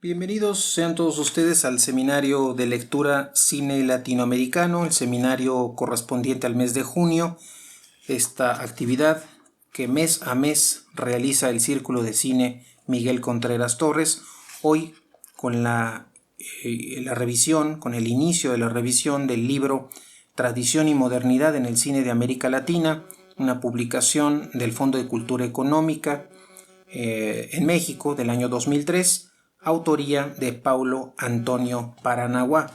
Bienvenidos sean todos ustedes al seminario de lectura Cine Latinoamericano, el seminario correspondiente al mes de junio. Esta actividad que mes a mes realiza el Círculo de Cine Miguel Contreras Torres, hoy con la revisión, con el inicio de la revisión del libro Tradición y Modernidad en el Cine de América Latina, una publicación del Fondo de Cultura Económica en México del año 2003, autoría de Paulo Antonio Paranaguá.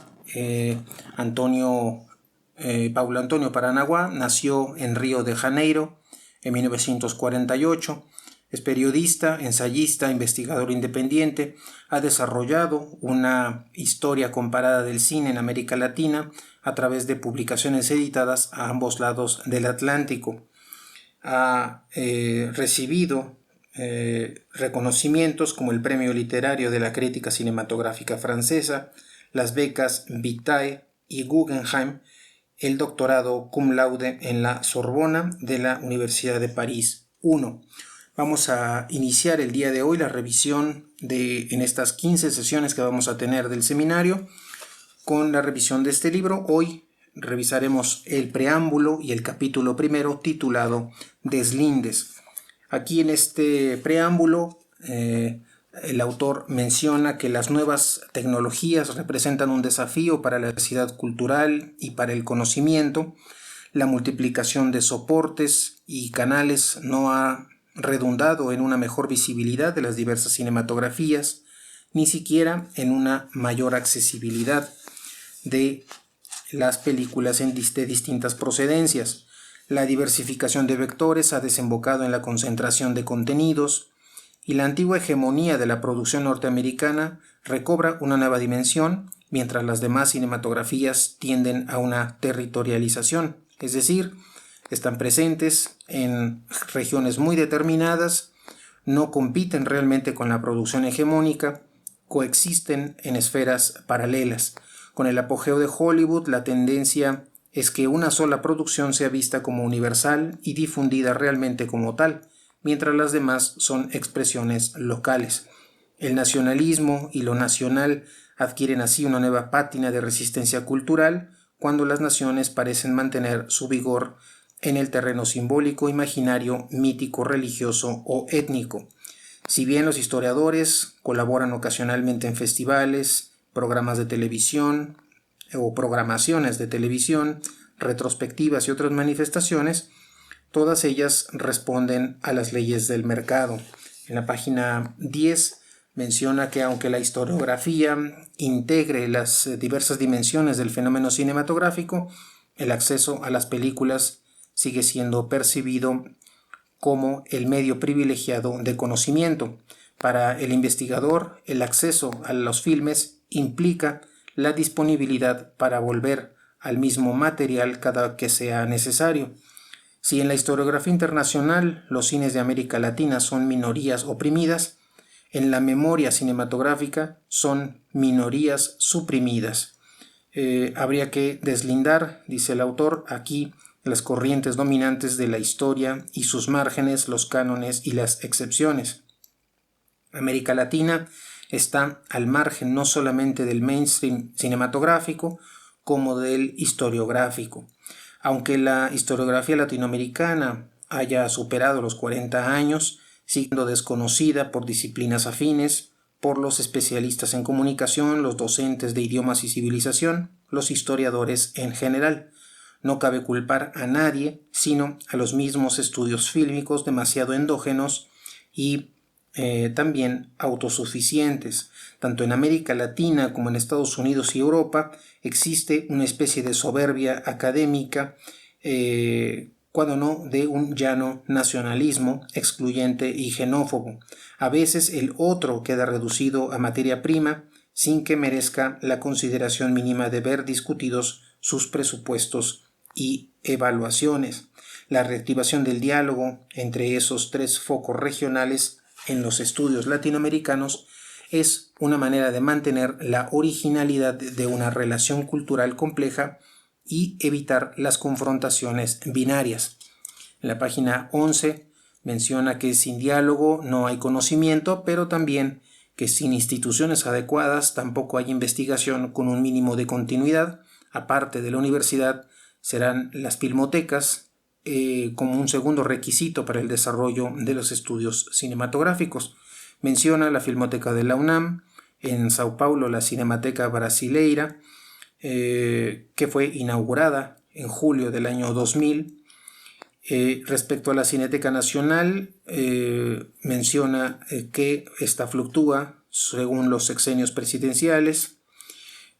Paulo Antonio Paranaguá nació en Río de Janeiro en 1948. Es periodista, ensayista, investigador independiente. Ha desarrollado una historia comparada del cine en América Latina a través de publicaciones editadas a ambos lados del Atlántico. Ha recibido reconocimientos como el Premio Literario de la Crítica Cinematográfica Francesa, las becas Vitae y Guggenheim, el doctorado cum laude en la Sorbona de la Universidad de París I. Vamos a iniciar el día de hoy la revisión en estas 15 sesiones que vamos a tener del seminario con la revisión de este libro. Hoy revisaremos el preámbulo y el capítulo primero titulado Deslindes. Aquí en este preámbulo el autor menciona que las nuevas tecnologías representan un desafío para la diversidad cultural y para el conocimiento. La multiplicación de soportes y canales no ha redundado en una mejor visibilidad de las diversas cinematografías, ni siquiera en una mayor accesibilidad de las películas de distintas procedencias. La diversificación de vectores ha desembocado en la concentración de contenidos y la antigua hegemonía de la producción norteamericana recobra una nueva dimensión, mientras las demás cinematografías tienden a una territorialización, es decir, están presentes en regiones muy determinadas, no compiten realmente con la producción hegemónica, coexisten en esferas paralelas. Con el apogeo de Hollywood, la tendencia es que una sola producción sea vista como universal y difundida realmente como tal, mientras las demás son expresiones locales. El nacionalismo y lo nacional adquieren así una nueva pátina de resistencia cultural cuando las naciones parecen mantener su vigor en el terreno simbólico, imaginario, mítico, religioso o étnico. Si bien los historiadores colaboran ocasionalmente en festivales, programas de televisión o programaciones de televisión, retrospectivas y otras manifestaciones, todas ellas responden a las leyes del mercado. En la página 10 menciona que aunque la historiografía integre las diversas dimensiones del fenómeno cinematográfico, el acceso a las películas sigue siendo percibido como el medio privilegiado de conocimiento. Para el investigador, el acceso a los filmes implica la disponibilidad para volver al mismo material cada que sea necesario. Si en la historiografía internacional los cines de América Latina son minorías oprimidas, en la memoria cinematográfica son minorías suprimidas. Habría que deslindar, dice el autor, aquí las corrientes dominantes de la historia y sus márgenes, los cánones y las excepciones. América Latina está al margen no solamente del mainstream cinematográfico como del historiográfico. Aunque la historiografía latinoamericana haya superado los 40 años, siendo desconocida por disciplinas afines, por los especialistas en comunicación, los docentes de idiomas y civilización, los historiadores en general. No cabe culpar a nadie, sino a los mismos estudios fílmicos demasiado endógenos y también autosuficientes. Tanto en América Latina como en Estados Unidos y Europa existe una especie de soberbia académica, cuando no de un llano nacionalismo excluyente y xenófobo. A veces el otro queda reducido a materia prima sin que merezca la consideración mínima de ver discutidos sus presupuestos y evaluaciones. La reactivación del diálogo entre esos tres focos regionales en los estudios latinoamericanos es una manera de mantener la originalidad de una relación cultural compleja y evitar las confrontaciones binarias. En la página 11 menciona que sin diálogo no hay conocimiento, pero también que sin instituciones adecuadas tampoco hay investigación con un mínimo de continuidad. Aparte de la universidad, serán las filmotecas como un segundo requisito para el desarrollo de los estudios cinematográficos. Menciona la Filmoteca de la UNAM, en Sao Paulo la Cinemateca Brasileira, que fue inaugurada en julio del año 2000. Respecto a la Cineteca Nacional, menciona que esta fluctúa según los sexenios presidenciales.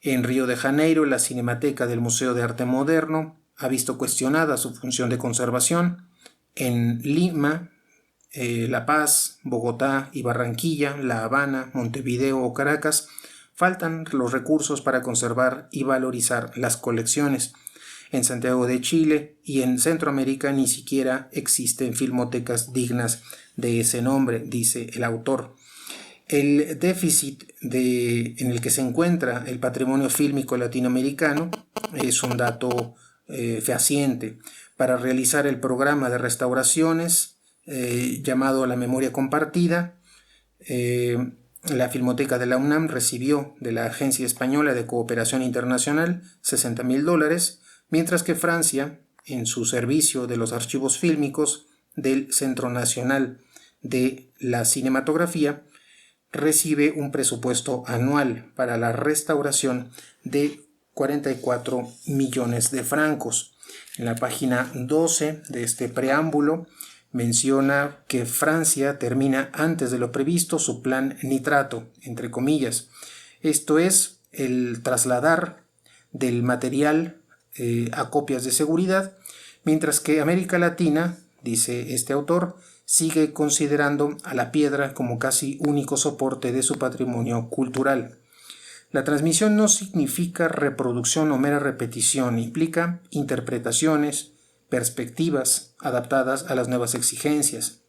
En Río de Janeiro, la Cinemateca del Museo de Arte Moderno ha visto cuestionada su función de conservación. En Lima, La Paz, Bogotá y Barranquilla, La Habana, Montevideo o Caracas, faltan los recursos para conservar y valorizar las colecciones. En Santiago de Chile y en Centroamérica ni siquiera existen filmotecas dignas de ese nombre, dice el autor. El déficit en el que se encuentra el patrimonio fílmico latinoamericano es un dato fehaciente. Para realizar el programa de restauraciones llamado La Memoria Compartida, la Filmoteca de la UNAM recibió de la Agencia Española de Cooperación Internacional $60.000, mientras que Francia, en su servicio de los archivos fílmicos del Centro Nacional de la Cinematografía, recibe un presupuesto anual para la restauración de 44 millones de francos. En la página 12 de este preámbulo menciona que Francia termina antes de lo previsto su plan nitrato, entre comillas. Esto es el trasladar del material a copias de seguridad, mientras que América Latina, dice este autor, sigue considerando a la piedra como casi único soporte de su patrimonio cultural. La transmisión no significa reproducción o mera repetición, implica interpretaciones, perspectivas adaptadas a las nuevas exigencias.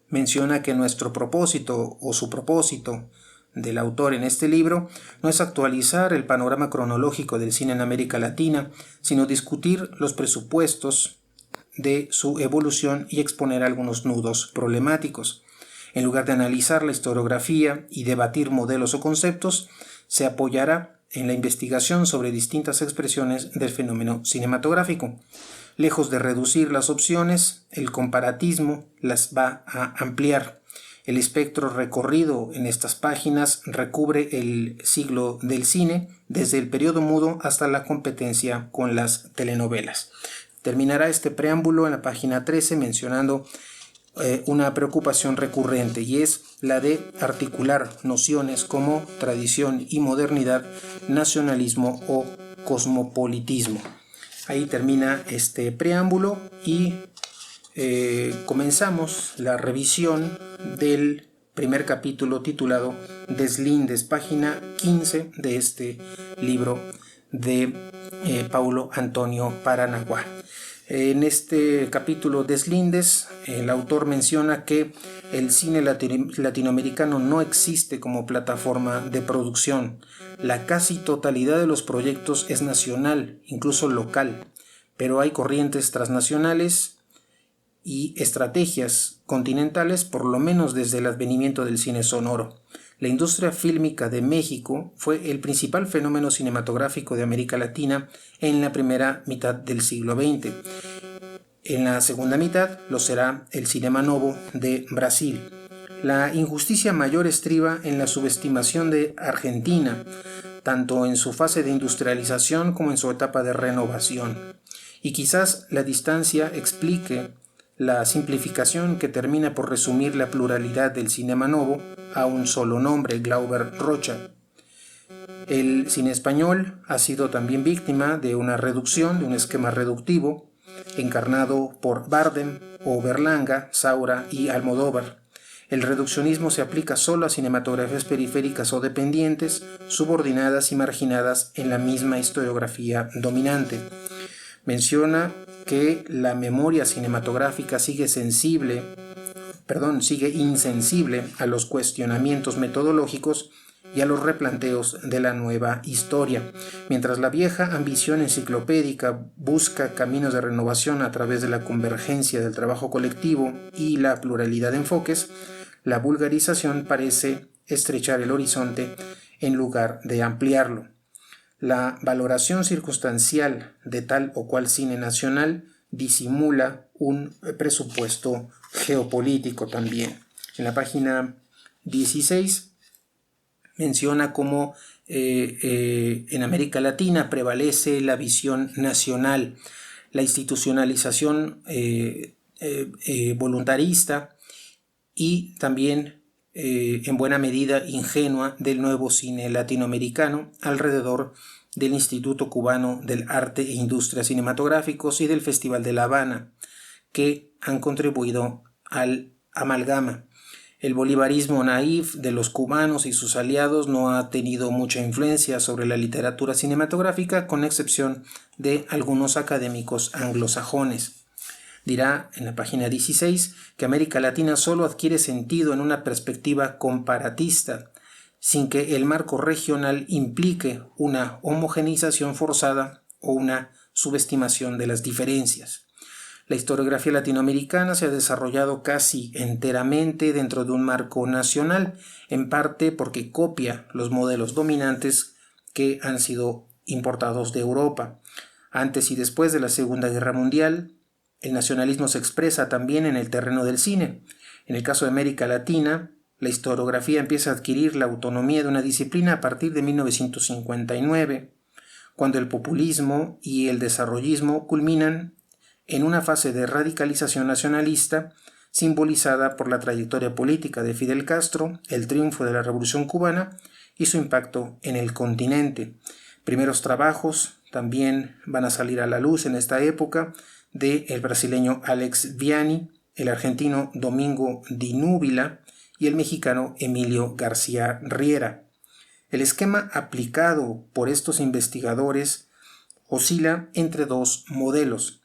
Menciona que nuestro propósito o su propósito del autor en este libro no es actualizar el panorama cronológico del cine en América Latina, sino discutir los presupuestos de su evolución y exponer algunos nudos problemáticos. En lugar de analizar la historiografía y debatir modelos o conceptos, se apoyará en la investigación sobre distintas expresiones del fenómeno cinematográfico. Lejos de reducir las opciones, el comparatismo las va a ampliar. El espectro recorrido en estas páginas recubre el siglo del cine, desde el periodo mudo hasta la competencia con las telenovelas. Terminará este preámbulo en la página 13 mencionando una preocupación recurrente, y es la de articular nociones como tradición y modernidad, nacionalismo o cosmopolitismo. Ahí termina este preámbulo y comenzamos la revisión del primer capítulo titulado Deslindes, página 15 de este libro de Paulo Antonio Paranaguá. En este capítulo Deslindes, el autor menciona que el cine latinoamericano no existe como plataforma de producción. La casi totalidad de los proyectos es nacional, incluso local, pero hay corrientes transnacionales y estrategias continentales, por lo menos desde el advenimiento del cine sonoro. La industria fílmica de México fue el principal fenómeno cinematográfico de América Latina en la primera mitad del siglo XX. En la segunda mitad lo será el Cinema Novo de Brasil. La injusticia mayor estriba en la subestimación de Argentina, tanto en su fase de industrialización como en su etapa de renovación. Y quizás la distancia explique la simplificación que termina por resumir la pluralidad del Cinema Novo a un solo nombre, Glauber Rocha. El cine español ha sido también víctima de una reducción, de un esquema reductivo, encarnado por Bardem o Berlanga, Saura y Almodóvar. El reduccionismo se aplica solo a cinematografías periféricas o dependientes, subordinadas y marginadas en la misma historiografía dominante. Menciona que la memoria cinematográfica sigue insensible a los cuestionamientos metodológicos y a los replanteos de la nueva historia. Mientras la vieja ambición enciclopédica busca caminos de renovación a través de la convergencia del trabajo colectivo y la pluralidad de enfoques, la vulgarización parece estrechar el horizonte en lugar de ampliarlo. La valoración circunstancial de tal o cual cine nacional disimula un presupuesto geopolítico también. En la página 16 menciona cómo en América Latina prevalece la visión nacional, la institucionalización voluntarista y también en buena medida ingenua del nuevo cine latinoamericano alrededor del Instituto Cubano del Arte e Industrias Cinematográficos y del Festival de La Habana, que han contribuido al amalgama. El bolivarismo naif de los cubanos y sus aliados no ha tenido mucha influencia sobre la literatura cinematográfica, con excepción de algunos académicos anglosajones. Dirá en la página 16 que América Latina solo adquiere sentido en una perspectiva comparatista, sin que el marco regional implique una homogeneización forzada o una subestimación de las diferencias. La historiografía latinoamericana se ha desarrollado casi enteramente dentro de un marco nacional, en parte porque copia los modelos dominantes que han sido importados de Europa. Antes y después de la Segunda Guerra Mundial, el nacionalismo se expresa también en el terreno del cine. En el caso de América Latina, la historiografía empieza a adquirir la autonomía de una disciplina a partir de 1959, cuando el populismo y el desarrollismo culminan en una fase de radicalización nacionalista simbolizada por la trayectoria política de Fidel Castro, el triunfo de la Revolución Cubana y su impacto en el continente. Primeros trabajos también van a salir a la luz en esta época del brasileño Alex Vianney, el argentino Domingo Di Núbila y el mexicano Emilio García Riera. El esquema aplicado por estos investigadores oscila entre dos modelos.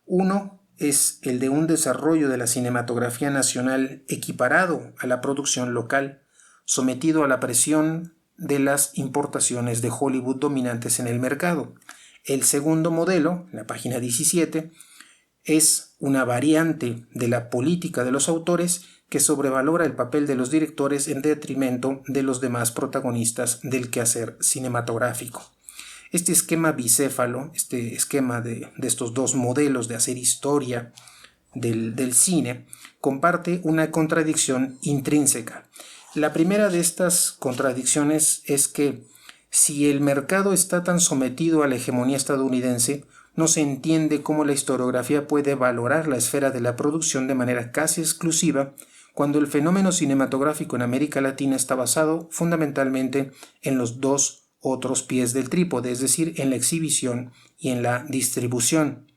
Uno es el de un desarrollo de la cinematografía nacional equiparado a la producción local, sometido a la presión de las importaciones de Hollywood dominantes en el mercado. El segundo modelo, la página 17, es una variante de la política de los autores que sobrevalora el papel de los directores en detrimento de los demás protagonistas del quehacer cinematográfico. Este esquema bicéfalo, este esquema de estos dos modelos de hacer historia del cine, comparte una contradicción intrínseca. La primera de estas contradicciones es que si el mercado está tan sometido a la hegemonía estadounidense, no se entiende cómo la historiografía puede valorar la esfera de la producción de manera casi exclusiva cuando el fenómeno cinematográfico en América Latina está basado fundamentalmente en los dos otros pies del trípode, es decir, en la exhibición y en la distribución.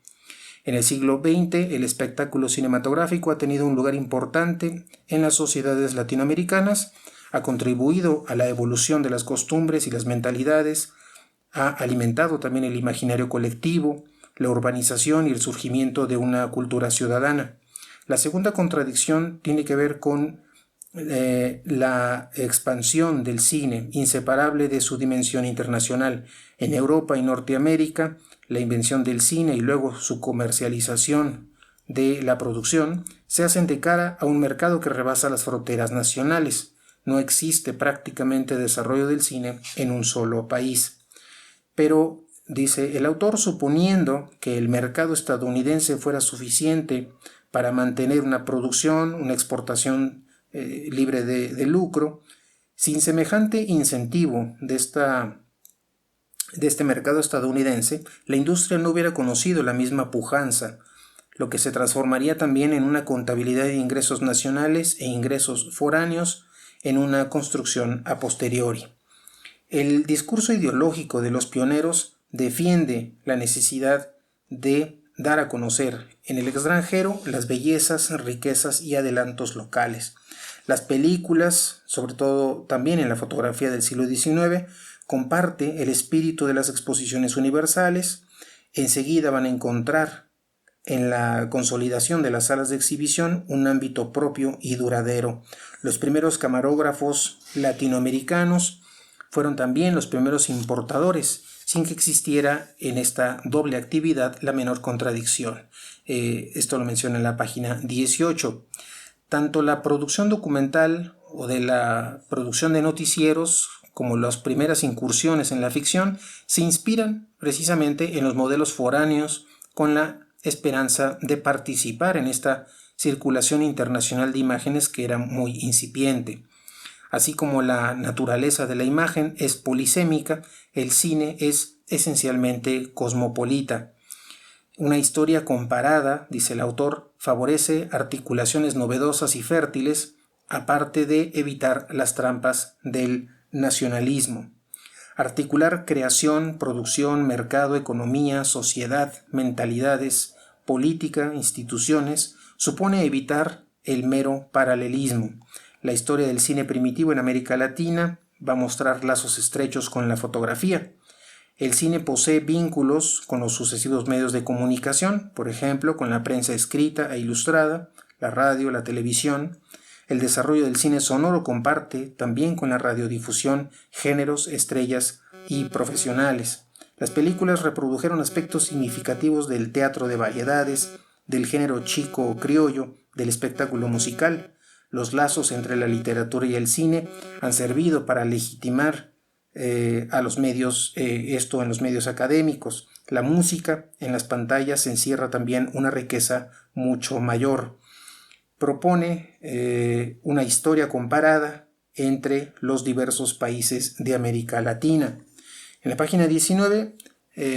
En el siglo XX, el espectáculo cinematográfico ha tenido un lugar importante en las sociedades latinoamericanas, ha contribuido a la evolución de las costumbres y las mentalidades, ha alimentado también el imaginario colectivo, la urbanización y el surgimiento de una cultura ciudadana. La segunda contradicción tiene que ver con la expansión del cine, inseparable de su dimensión internacional. En Europa y Norteamérica, la invención del cine y luego su comercialización de la producción se hacen de cara a un mercado que rebasa las fronteras nacionales. No existe prácticamente desarrollo del cine en un solo país. Pero, dice el autor, suponiendo que el mercado estadounidense fuera suficiente para mantener una producción, una exportación libre de lucro, sin semejante incentivo de este mercado estadounidense, la industria no hubiera conocido la misma pujanza, lo que se transformaría también en una contabilidad de ingresos nacionales e ingresos foráneos en una construcción a posteriori. El discurso ideológico de los pioneros defiende la necesidad de dar a conocer en el extranjero las bellezas, riquezas y adelantos locales. Las películas, sobre todo también en la fotografía del siglo XIX, comparte el espíritu de las exposiciones universales. Enseguida van a encontrar en la consolidación de las salas de exhibición un ámbito propio y duradero. Los primeros camarógrafos latinoamericanos fueron también los primeros importadores, sin que existiera en esta doble actividad la menor contradicción. Esto lo menciona en la página 18. Tanto la producción documental o de la producción de noticieros, como las primeras incursiones en la ficción, se inspiran precisamente en los modelos foráneos con la esperanza de participar en esta circulación internacional de imágenes que era muy incipiente. Así como la naturaleza de la imagen es polisémica, el cine es esencialmente cosmopolita. Una historia comparada, dice el autor, favorece articulaciones novedosas y fértiles, aparte de evitar las trampas del nacionalismo. Articular creación, producción, mercado, economía, sociedad, mentalidades, política, instituciones, supone evitar el mero paralelismo. La historia del cine primitivo en América Latina va a mostrar lazos estrechos con la fotografía. El cine posee vínculos con los sucesivos medios de comunicación, por ejemplo, con la prensa escrita e ilustrada, la radio, la televisión. El desarrollo del cine sonoro comparte también con la radiodifusión géneros, estrellas y profesionales. Las películas reprodujeron aspectos significativos del teatro de variedades, del género chico o criollo, del espectáculo musical. Los lazos entre la literatura y el cine han servido para legitimar a los medios, esto en los medios académicos. La música en las pantallas encierra también una riqueza mucho mayor. Propone una historia comparada entre los diversos países de América Latina. En la página 19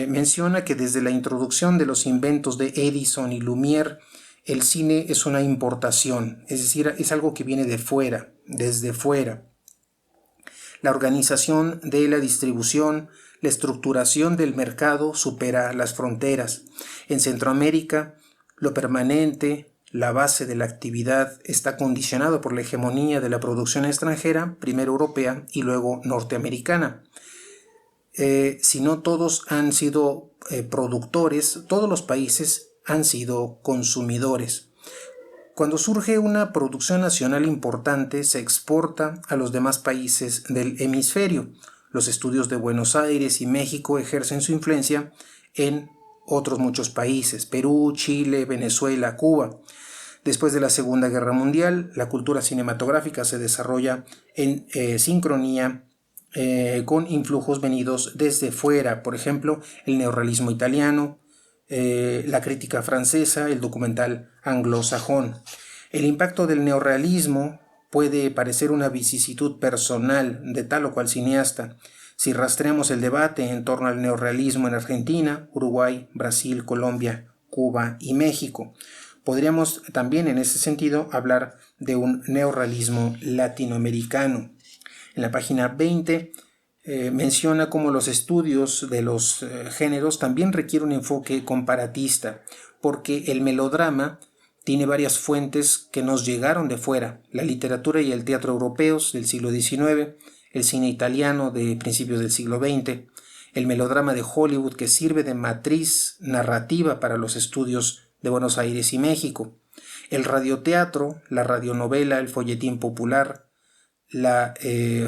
menciona que desde la introducción de los inventos de Edison y Lumière, el cine es una importación, es decir, es algo que viene de fuera, desde fuera. La organización de la distribución, la estructuración del mercado supera las fronteras. En Centroamérica, lo permanente, la base de la actividad, está condicionado por la hegemonía de la producción extranjera, primero europea y luego norteamericana. Si no todos han sido productores, todos los países han sido consumidores. Cuando surge una producción nacional importante, se exporta a los demás países del hemisferio. Los estudios de Buenos Aires y México ejercen su influencia en otros muchos países: Perú, Chile, Venezuela, Cuba. Después de la Segunda Guerra Mundial, la cultura cinematográfica se desarrolla en sincronía con influjos venidos desde fuera, por ejemplo, el neorrealismo italiano, la crítica francesa, el documental anglosajón. El impacto del neorrealismo puede parecer una vicisitud personal de tal o cual cineasta. Si rastreamos el debate en torno al neorrealismo en Argentina, Uruguay, Brasil, Colombia, Cuba y México, podríamos también en ese sentido hablar de un neorrealismo latinoamericano. En la página 20 menciona cómo los estudios de los géneros también requieren un enfoque comparatista, porque el melodrama tiene varias fuentes que nos llegaron de fuera: la literatura y el teatro europeos del siglo XIX, el cine italiano de principios del siglo XX, el melodrama de Hollywood, que sirve de matriz narrativa para los estudios de Buenos Aires y México, el radioteatro, la radionovela, el folletín popular, la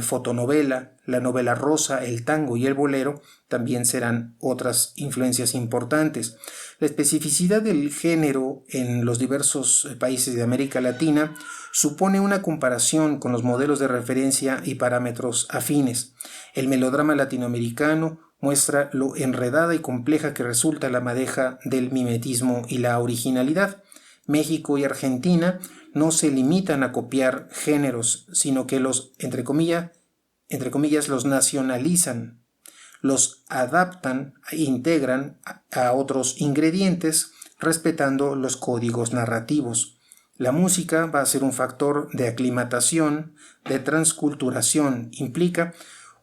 fotonovela, la novela rosa, el tango y el bolero también serán otras influencias importantes. La especificidad del género en los diversos países de América Latina supone una comparación con los modelos de referencia y parámetros afines. El melodrama latinoamericano muestra lo enredada y compleja que resulta la madeja del mimetismo y la originalidad. México y Argentina no se limitan a copiar géneros, sino que los, entre comillas, los nacionalizan, los adaptan e integran a otros ingredientes, respetando los códigos narrativos. La música va a ser un factor de aclimatación, de transculturación, implica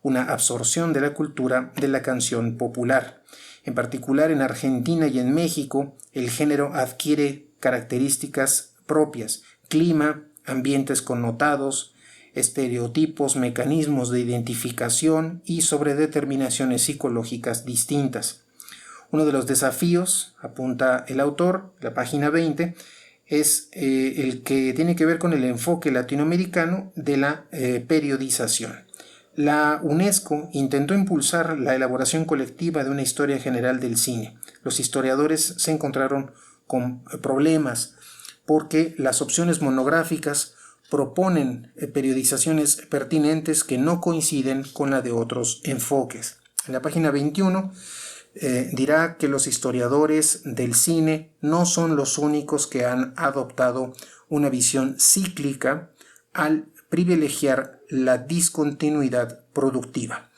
una absorción de la cultura de la canción popular. En particular, en Argentina y en México, el género adquiere características propias: clima, ambientes connotados, estereotipos, mecanismos de identificación y sobredeterminaciones psicológicas distintas. Uno de los desafíos, apunta el autor, la página 20, es el que tiene que ver con el enfoque latinoamericano de la periodización. La UNESCO intentó impulsar la elaboración colectiva de una historia general del cine. Los historiadores se encontraron con problemas porque las opciones monográficas proponen periodizaciones pertinentes que no coinciden con la de otros enfoques. En la página 21 dirá que los historiadores del cine no son los únicos que han adoptado una visión cíclica al privilegiar la discontinuidad productiva.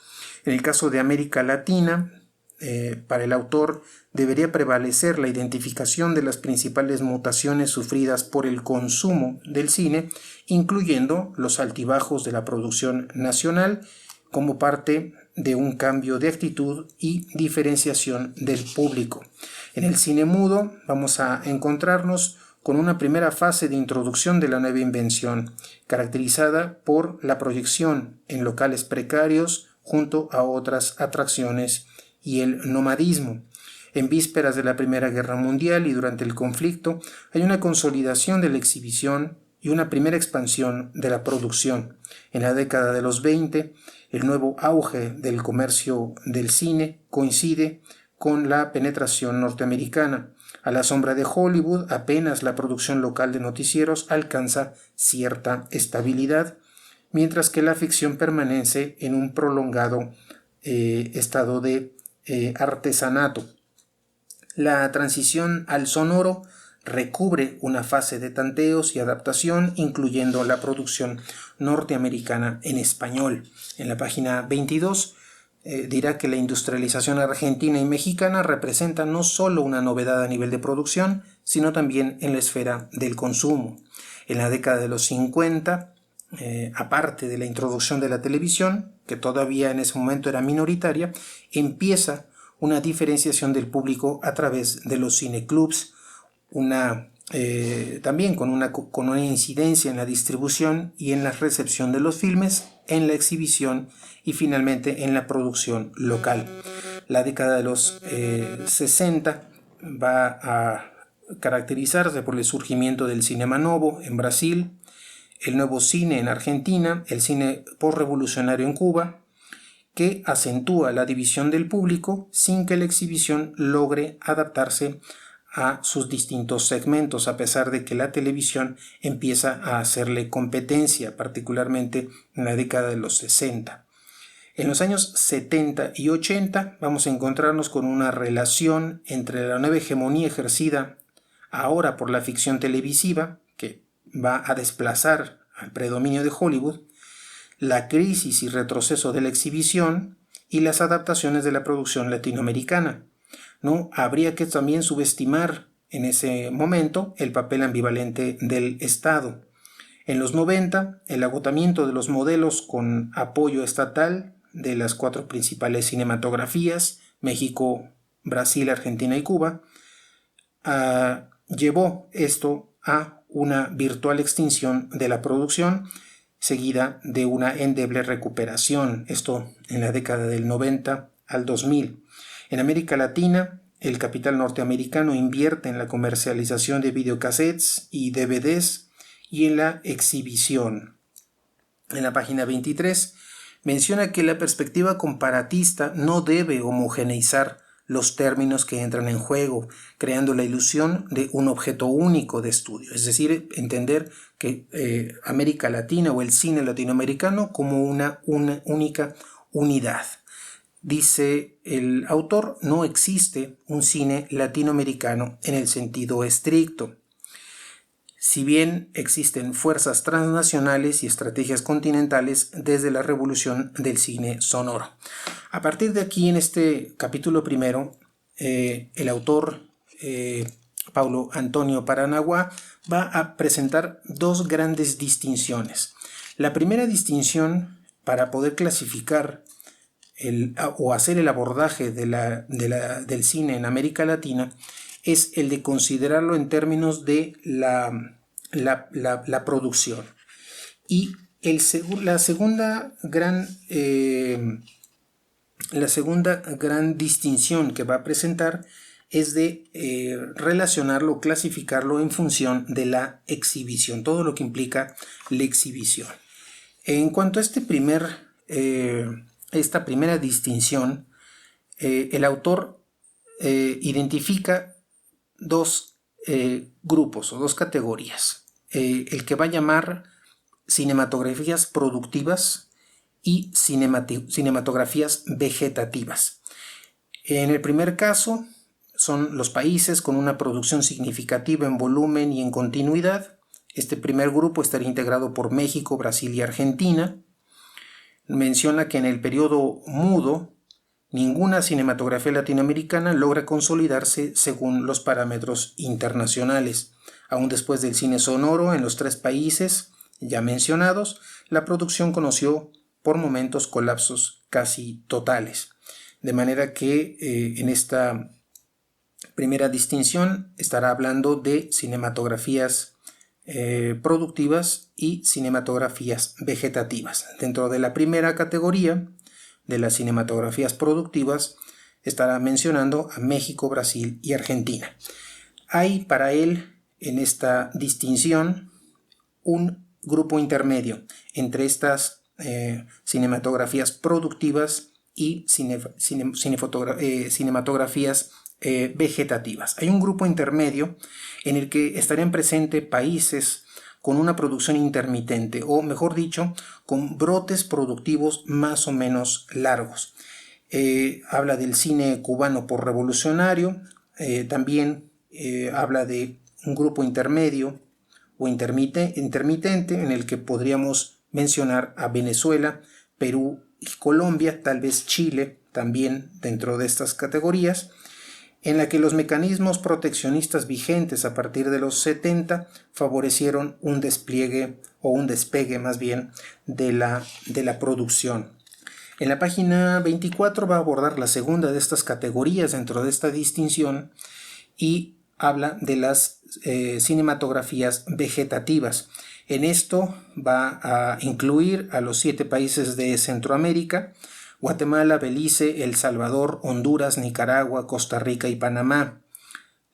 En el caso de América Latina, para el autor debería prevalecer la identificación de las principales mutaciones sufridas por el consumo del cine, incluyendo los altibajos de la producción nacional como parte de un cambio de actitud y diferenciación del público. En el cine mudo vamos a encontrarnos con una primera fase de introducción de la nueva invención, caracterizada por la proyección en locales precarios junto a otras atracciones y el nomadismo. En vísperas de la Primera Guerra Mundial y durante el conflicto hay una consolidación de la exhibición y una primera expansión de la producción. En la década de los 20, el nuevo auge del comercio del cine coincide con la penetración norteamericana. A la sombra de Hollywood, apenas la producción local de noticieros alcanza cierta estabilidad, mientras que la ficción permanece en un prolongado estado de artesanato. La transición al sonoro recubre una fase de tanteos y adaptación, incluyendo la producción norteamericana en español. En la página 22 dirá que la industrialización argentina y mexicana representa no solo una novedad a nivel de producción, sino también en la esfera del consumo. En la década de los 50, aparte de la introducción de la televisión, que todavía en ese momento era minoritaria, empieza una diferenciación del público a través de los cineclubs, también con una incidencia en la distribución y en la recepción de los filmes, en la exhibición y finalmente en la producción local. La década de los 60 va a caracterizarse por el surgimiento del cinema novo en Brasil, el nuevo cine en Argentina, el cine postrevolucionario en Cuba, que acentúa la división del público sin que la exhibición logre adaptarse a sus distintos segmentos, a pesar de que la televisión empieza a hacerle competencia, particularmente en la década de los 60. En los años 70 y 80 vamos a encontrarnos con una relación entre la nueva hegemonía ejercida ahora por la ficción televisiva, que va a desplazar al predominio de Hollywood, la crisis y retroceso de la exhibición y las adaptaciones de la producción latinoamericana. ¿No? Habría que también subestimar en ese momento el papel ambivalente del Estado. En los 90, el agotamiento de los modelos con apoyo estatal de las 4 principales cinematografías, México, Brasil, Argentina y Cuba, llevó esto a una virtual extinción de la producción, seguida de una endeble recuperación, esto en la década del 90 al 2000. En América Latina, el capital norteamericano invierte en la comercialización de videocassettes y DVDs y en la exhibición. En la página 23 menciona que la perspectiva comparatista no debe homogeneizar los términos que entran en juego, creando la ilusión de un objeto único de estudio, es decir, entender que América Latina o el cine latinoamericano como una única unidad. Dice el autor, no existe un cine latinoamericano en el sentido estricto. Si bien existen fuerzas transnacionales y estrategias continentales desde la revolución del cine sonoro. A partir de aquí, en este capítulo primero, el autor Paulo Antonio Paranaguá va a presentar 2 grandes distinciones. La primera distinción, para poder clasificar o hacer el abordaje del cine en América Latina, es el de considerarlo en términos de la producción. Y la segunda gran distinción que va a presentar es de relacionarlo, clasificarlo en función de la exhibición, todo lo que implica la exhibición. En cuanto a esta primera distinción, el autor identifica 2 grupos o 2 categorías. El que va a llamar cinematografías productivas y cinematografías vegetativas. En el primer caso son los países con una producción significativa en volumen y en continuidad. Este primer grupo estaría integrado por México, Brasil y Argentina. Menciona que en el periodo mudo ninguna cinematografía latinoamericana logra consolidarse según los parámetros internacionales. Aún después del cine sonoro en los tres países ya mencionados, la producción conoció por momentos colapsos casi totales. De manera que en esta primera distinción estará hablando de cinematografías productivas y cinematografías vegetativas. Dentro de la primera categoría de las cinematografías productivas estará mencionando a México, Brasil y Argentina. Hay para él en esta distinción un grupo intermedio entre estas cinematografías productivas y cinematografías vegetativas. Hay un grupo intermedio en el que estarían presentes países con una producción intermitente, o mejor dicho, con brotes productivos más o menos largos. Habla del cine cubano por revolucionario, también habla de un grupo intermedio o intermitente en el que podríamos mencionar a Venezuela, Perú y Colombia, tal vez Chile también dentro de estas categorías, en la que los mecanismos proteccionistas vigentes a partir de los 70 favorecieron un despliegue o un despegue más bien de la producción. En la página 24 va a abordar la segunda de estas categorías dentro de esta distinción y habla de las cinematografías vegetativas. En esto va a incluir a los 7 países de Centroamérica: Guatemala, Belice, El Salvador, Honduras, Nicaragua, Costa Rica y Panamá.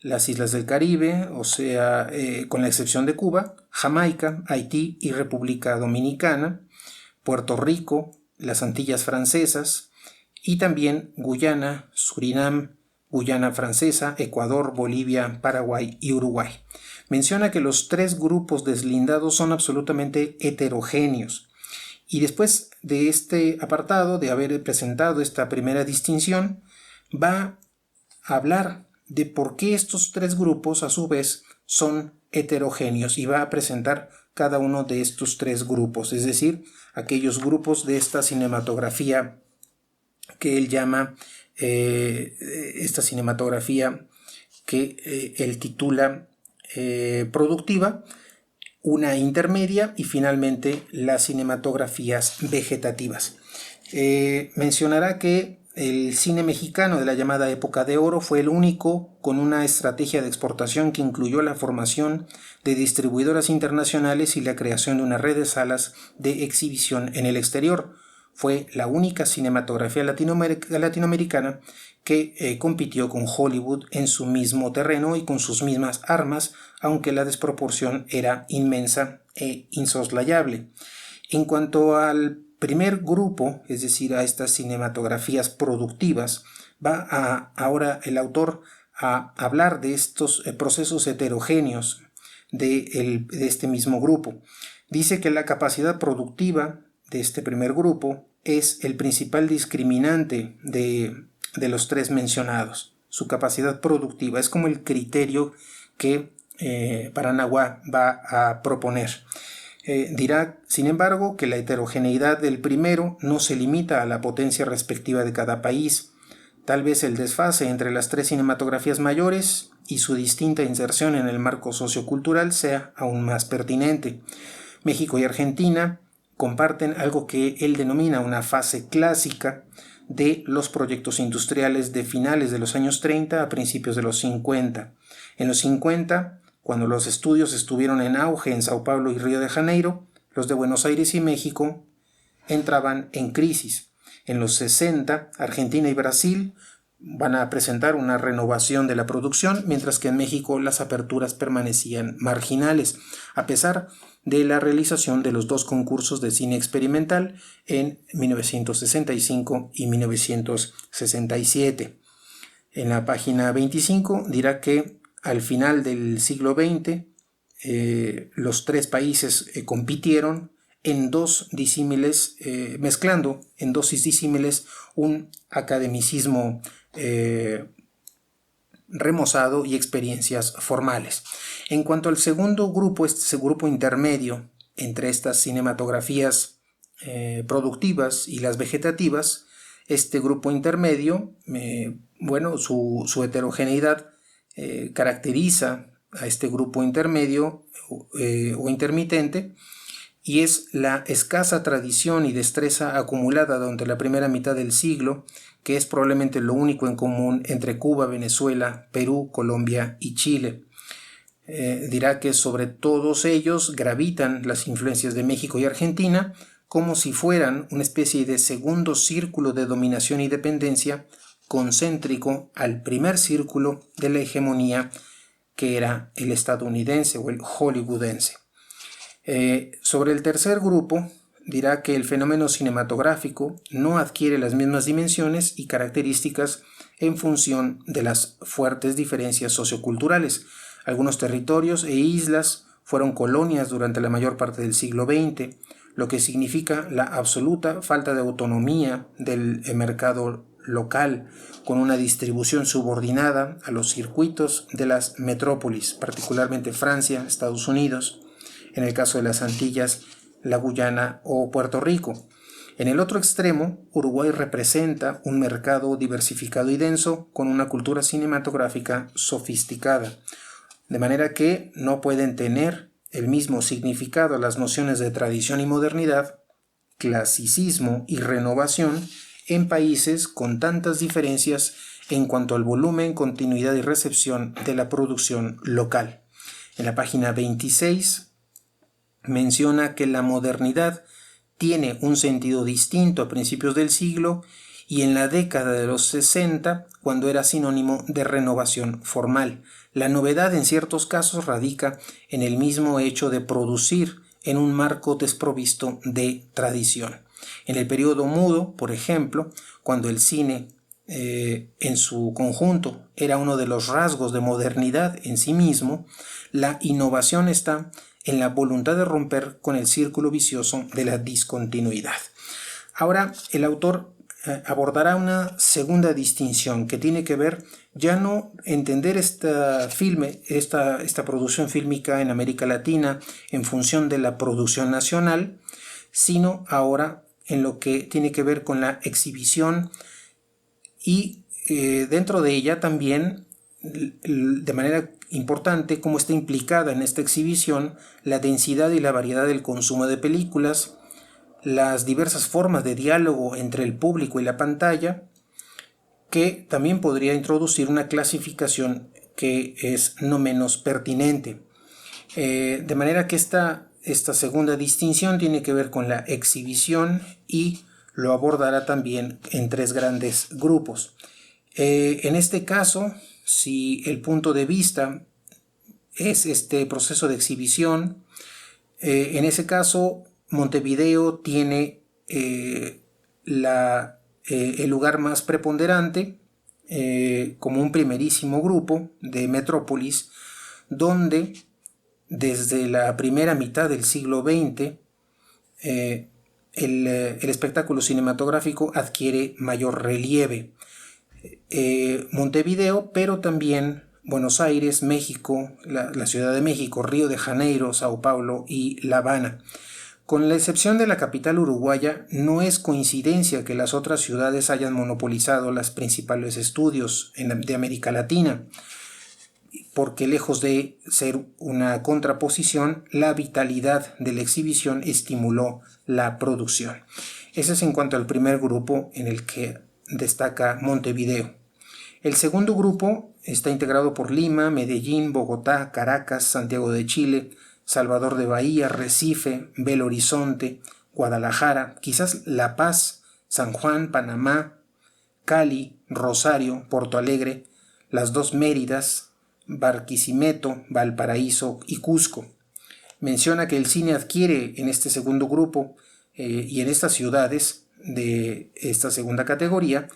Las islas del Caribe, o sea, con la excepción de Cuba, Jamaica, Haití y República Dominicana, Puerto Rico, las Antillas Francesas y también Guyana, Surinam, Guyana Francesa, Ecuador, Bolivia, Paraguay y Uruguay. Menciona que los 3 grupos deslindados son absolutamente heterogéneos. Y después de este apartado, de haber presentado esta primera distinción, va a hablar de por qué estos 3 grupos a su vez son heterogéneos y va a presentar cada uno de estos 3 grupos, es decir, aquellos grupos de esta cinematografía que él llama esta cinematografía que él titula productiva, una intermedia y finalmente las cinematografías vegetativas. Mencionará que el cine mexicano de la llamada época de oro fue el único con una estrategia de exportación que incluyó la formación de distribuidoras internacionales y la creación de una red de salas de exhibición en el exterior. Fue la única cinematografía latinoamericana que compitió con Hollywood en su mismo terreno y con sus mismas armas, aunque la desproporción era inmensa e insoslayable. En cuanto al primer grupo, es decir, a estas cinematografías productivas, va ahora el autor a hablar de estos procesos heterogéneos de este mismo grupo. Dice que la capacidad productiva de este primer grupo es el principal discriminante de los 3 mencionados. Su capacidad productiva es como el criterio que Paranaguá va a proponer. Dirá, sin embargo, que la heterogeneidad del primero no se limita a la potencia respectiva de cada país. Tal vez el desfase entre las 3 cinematografías mayores y su distinta inserción en el marco sociocultural sea aún más pertinente. México y Argentina comparten algo que él denomina una fase clásica de los proyectos industriales de finales de los años 30 a principios de los 50. En los 50, cuando los estudios estuvieron en auge en Sao Paulo y Río de Janeiro, los de Buenos Aires y México entraban en crisis. En los 60, Argentina y Brasil van a presentar una renovación de la producción, mientras que en México las aperturas permanecían marginales, a pesar de la realización de los 2 concursos de cine experimental en 1965 y 1967. En la página 25 dirá que al final del siglo XX los 3 países compitieron en dos disímiles, mezclando en dosis disímiles un academicismo remozado y experiencias formales. En cuanto al segundo grupo, este grupo intermedio entre estas cinematografías productivas y las vegetativas, este grupo intermedio, su heterogeneidad caracteriza a este grupo intermedio o intermitente, y es la escasa tradición y destreza acumulada durante la primera mitad del siglo, que es probablemente lo único en común entre Cuba, Venezuela, Perú, Colombia y Chile. Dirá que sobre todos ellos gravitan las influencias de México y Argentina, como si fueran una especie de segundo círculo de dominación y dependencia concéntrico al primer círculo de la hegemonía, que era el estadounidense o el hollywoodense. Sobre el tercer grupo, dirá que el fenómeno cinematográfico no adquiere las mismas dimensiones y características en función de las fuertes diferencias socioculturales. Algunos territorios e islas fueron colonias durante la mayor parte del siglo XX, lo que significa la absoluta falta de autonomía del mercado local, con una distribución subordinada a los circuitos de las metrópolis, particularmente Francia, Estados Unidos, en el caso de las Antillas, la Guyana o Puerto Rico. En el otro extremo, Uruguay representa un mercado diversificado y denso con una cultura cinematográfica sofisticada, de manera que no pueden tener el mismo significado las nociones de tradición y modernidad, clasicismo y renovación en países con tantas diferencias en cuanto al volumen, continuidad y recepción de la producción local. En la página 26 menciona que la modernidad tiene un sentido distinto a principios del siglo y en la década de los 60, cuando era sinónimo de renovación formal. La novedad en ciertos casos radica en el mismo hecho de producir en un marco desprovisto de tradición. En el periodo mudo, por ejemplo, cuando el cine en su conjunto era uno de los rasgos de modernidad en sí mismo, la innovación está en la voluntad de romper con el círculo vicioso de la discontinuidad. Ahora, el autor abordará una segunda distinción que tiene que ver ya no entender esta producción fílmica en América Latina en función de la producción nacional, sino ahora en lo que tiene que ver con la exhibición y dentro de ella también de manera importante cómo está implicada en esta exhibición la densidad y la variedad del consumo de películas, las diversas formas de diálogo entre el público y la pantalla, que también podría introducir una clasificación que es no menos pertinente. De manera que esta segunda distinción tiene que ver con la exhibición y lo abordará también en tres grandes grupos. En este caso, si el punto de vista es este proceso de exhibición, en ese caso Montevideo tiene el lugar más preponderante como un primerísimo grupo de metrópolis donde desde la primera mitad del siglo XX el espectáculo cinematográfico adquiere mayor relieve. Montevideo, pero también Buenos Aires, México, la Ciudad de México, Río de Janeiro, Sao Paulo y La Habana. Con la excepción de la capital uruguaya, no es coincidencia que las otras ciudades hayan monopolizado los principales estudios de América Latina, porque lejos de ser una contraposición, la vitalidad de la exhibición estimuló la producción. Ese es en cuanto al primer grupo en el que destaca Montevideo. El segundo grupo está integrado por Lima, Medellín, Bogotá, Caracas, Santiago de Chile, Salvador de Bahía, Recife, Belo Horizonte, Guadalajara, quizás La Paz, San Juan, Panamá, Cali, Rosario, Porto Alegre, las dos Méridas, Barquisimeto, Valparaíso y Cusco. Menciona que el cine adquiere en este segundo grupo y en estas ciudades de esta segunda categoría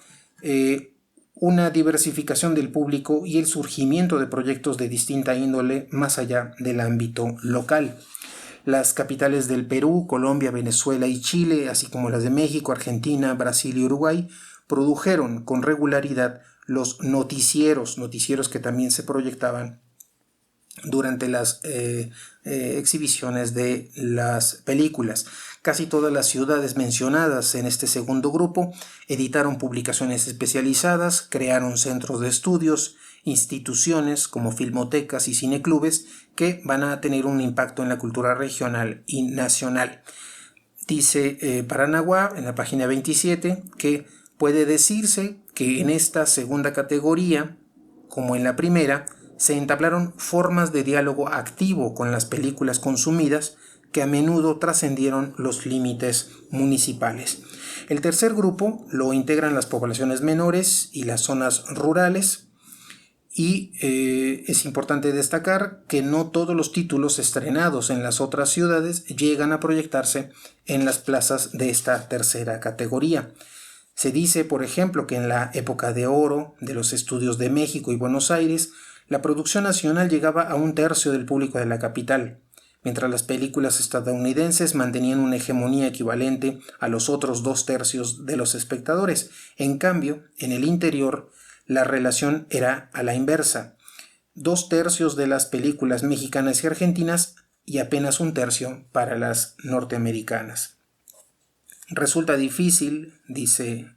una diversificación del público y el surgimiento de proyectos de distinta índole más allá del ámbito local. Las capitales del Perú, Colombia, Venezuela y Chile, así como las de México, Argentina, Brasil y Uruguay, produjeron con regularidad los noticieros que también se proyectaban durante las exhibiciones de las películas. Casi todas las ciudades mencionadas en este segundo grupo editaron publicaciones especializadas, crearon centros de estudios, instituciones como filmotecas y cineclubes que van a tener un impacto en la cultura regional y nacional. Dice Paranaguá en la página 27 que puede decirse que en esta segunda categoría, como en la primera, se entablaron formas de diálogo activo con las películas consumidas que a menudo trascendieron los límites municipales. El tercer grupo lo integran las poblaciones menores y las zonas rurales, y es importante destacar que no todos los títulos estrenados en las otras ciudades llegan a proyectarse en las plazas de esta tercera categoría. Se dice, por ejemplo, que en la época de oro de los estudios de México y Buenos Aires, la producción nacional llegaba a 1/3 del público de la capital, mientras las películas estadounidenses mantenían una hegemonía equivalente a los otros 2/3 de los espectadores. En cambio, en el interior, la relación era a la inversa: 2/3 de las películas mexicanas y argentinas y apenas 1/3 para las norteamericanas. Resulta difícil, dice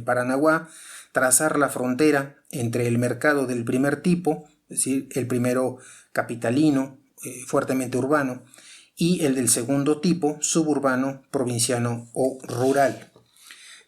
Paranaguá, trazar la frontera entre el mercado del primer tipo, es decir, el primero capitalino, fuertemente urbano, y el del segundo tipo, suburbano, provinciano o rural.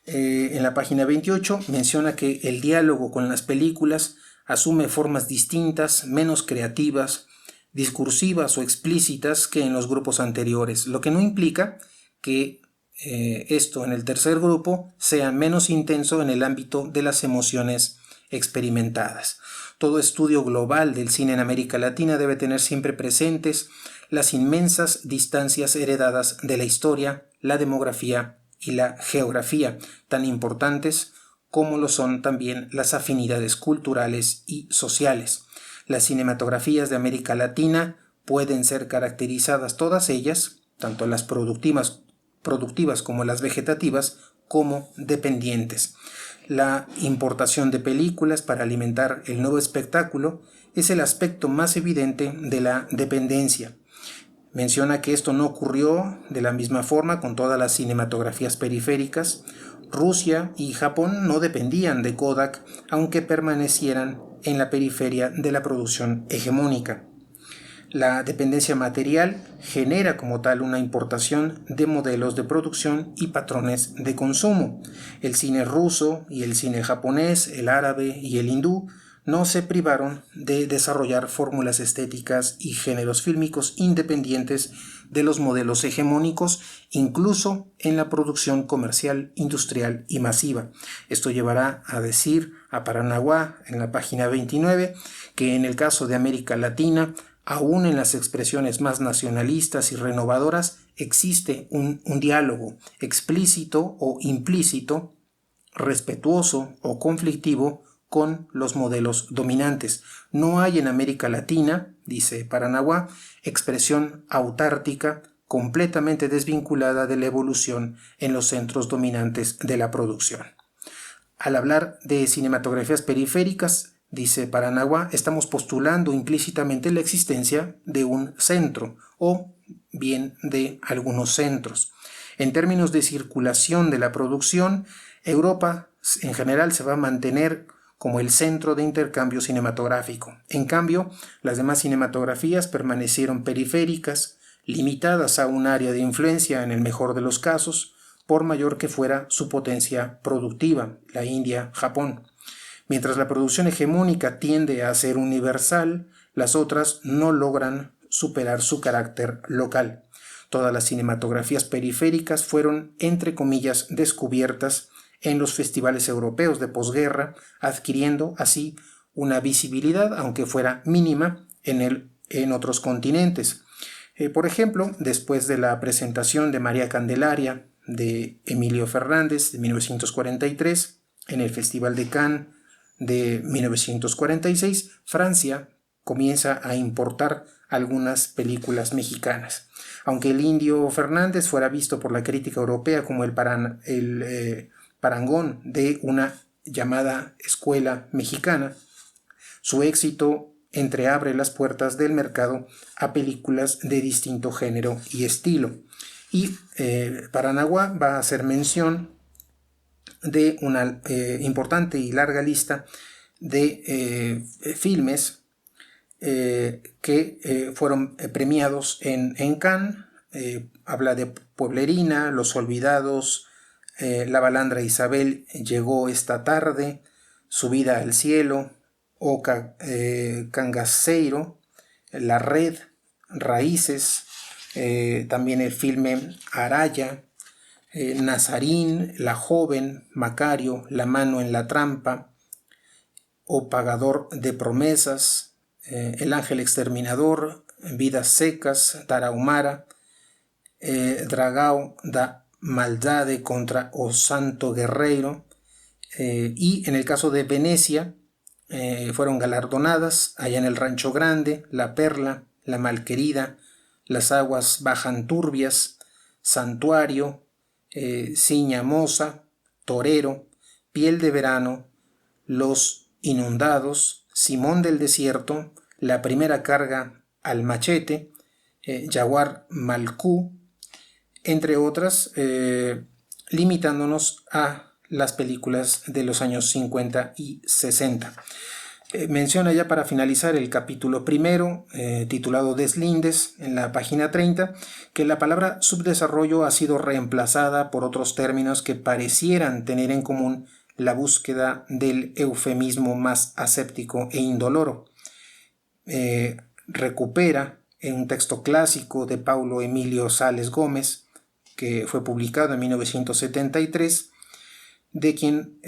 En la página 28 menciona que el diálogo con las películas asume formas distintas, menos creativas, discursivas o explícitas que en los grupos anteriores, lo que no implica que esto en el tercer grupo sea menos intenso en el ámbito de las emociones experimentadas. Todo estudio global del cine en América Latina debe tener siempre presentes las inmensas distancias heredadas de la historia, la demografía y la geografía, tan importantes como lo son también las afinidades culturales y sociales. Las cinematografías de América Latina pueden ser caracterizadas todas ellas, tanto las productivas como las vegetativas, como dependientes. La importación de películas para alimentar el nuevo espectáculo es el aspecto más evidente de la dependencia. Menciona que esto no ocurrió de la misma forma con todas las cinematografías periféricas. Rusia y Japón no dependían de Kodak, aunque permanecieran en la periferia de la producción hegemónica. La dependencia material genera como tal una importación de modelos de producción y patrones de consumo. El cine ruso y el cine japonés, el árabe y el hindú no se privaron de desarrollar fórmulas estéticas y géneros fílmicos independientes de los modelos hegemónicos, incluso en la producción comercial, industrial y masiva. Esto llevará a decir a Paranaguá en la página 29 que en el caso de América Latina, aún en las expresiones más nacionalistas y renovadoras, existe un diálogo explícito o implícito, respetuoso o conflictivo con los modelos dominantes. No hay en América Latina, dice Paranaguá, expresión autártica completamente desvinculada de la evolución en los centros dominantes de la producción. Al hablar de cinematografías periféricas, dice Paranaguá, estamos postulando implícitamente la existencia de un centro o bien de algunos centros. En términos de circulación de la producción, Europa en general se va a mantener como el centro de intercambio cinematográfico. En cambio, las demás cinematografías permanecieron periféricas, limitadas a un área de influencia en el mejor de los casos, por mayor que fuera su potencia productiva, la India, Japón. Mientras la producción hegemónica tiende a ser universal, las otras no logran superar su carácter local. Todas las cinematografías periféricas fueron, entre comillas, descubiertas en los festivales europeos de posguerra, adquiriendo así una visibilidad, aunque fuera mínima, en otros continentes. Por ejemplo, después de la presentación de María Candelaria de Emilio Fernández de 1943, en el Festival de Cannes de 1946, Francia comienza a importar algunas películas mexicanas. Aunque el Indio Fernández fuera visto por la crítica europea como el parangón de una llamada escuela mexicana, su éxito entreabre las puertas del mercado a películas de distinto género y estilo. Y Paranaguá va a hacer mención de una importante y larga lista de filmes que fueron premiados en Cannes. Habla de Pueblerina, Los Olvidados, La Balandra Isabel llegó esta tarde, Subida al cielo, O Cangaceiro, La Red, Raíces, también el filme Araya, Nazarín, La Joven, Macario, La Mano en la Trampa, O Pagador de Promesas, El Ángel Exterminador, Vidas Secas, Tarahumara, Dragao da Maldade contra O Santo Guerreiro, y en el caso de Venecia fueron galardonadas Allá en el Rancho Grande, La Perla, La Malquerida, Las Aguas Bajan Turbias, Santuario, Ciña Moza, Torero, Piel de Verano, Los Inundados, Simón del Desierto, La Primera Carga al Machete, Jaguar Malcú, entre otras, limitándonos a las películas de los años 50 y 60. Menciona ya para finalizar el capítulo primero, titulado Deslindes, en la página 30, que la palabra subdesarrollo ha sido reemplazada por otros términos que parecieran tener en común la búsqueda del eufemismo más aséptico e indoloro. Recupera en un texto clásico de Paulo Emilio Sales Gómez, que fue publicado en 1973, de quien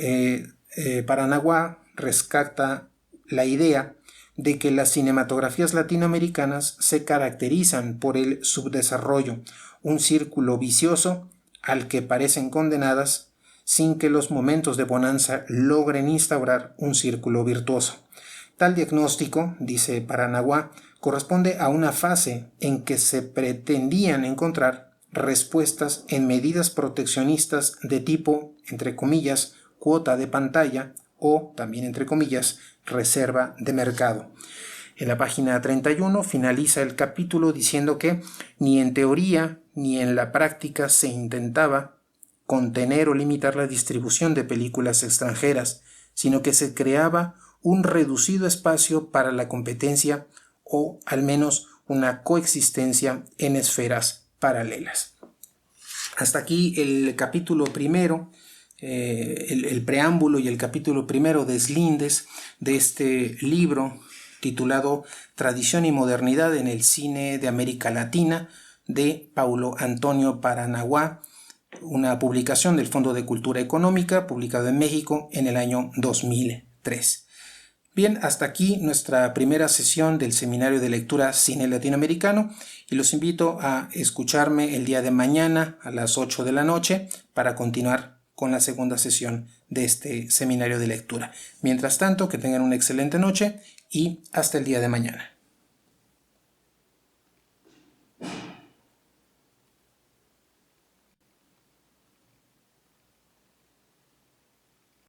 Paranaguá rescata la idea de que las cinematografías latinoamericanas se caracterizan por el subdesarrollo, un círculo vicioso al que parecen condenadas sin que los momentos de bonanza logren instaurar un círculo virtuoso. Tal diagnóstico, dice Paranaguá, corresponde a una fase en que se pretendían encontrar respuestas en medidas proteccionistas de tipo, entre comillas, cuota de pantalla o, también entre comillas, reserva de mercado. En la página 31 finaliza el capítulo diciendo que ni en teoría ni en la práctica se intentaba contener o limitar la distribución de películas extranjeras, sino que se creaba un reducido espacio para la competencia o al menos una coexistencia en esferas paralelas. Hasta aquí el capítulo primero, el preámbulo y el capítulo primero, Deslindes, de este libro titulado Tradición y Modernidad en el Cine de América Latina, de Paulo Antonio Paranaguá, una publicación del Fondo de Cultura Económica, publicado en México en el año 2003. Bien, hasta aquí nuestra primera sesión del Seminario de Lectura Cine Latinoamericano y los invito a escucharme el día de mañana a las 8 de la noche para continuar con la segunda sesión de este Seminario de Lectura. Mientras tanto, que tengan una excelente noche y hasta el día de mañana.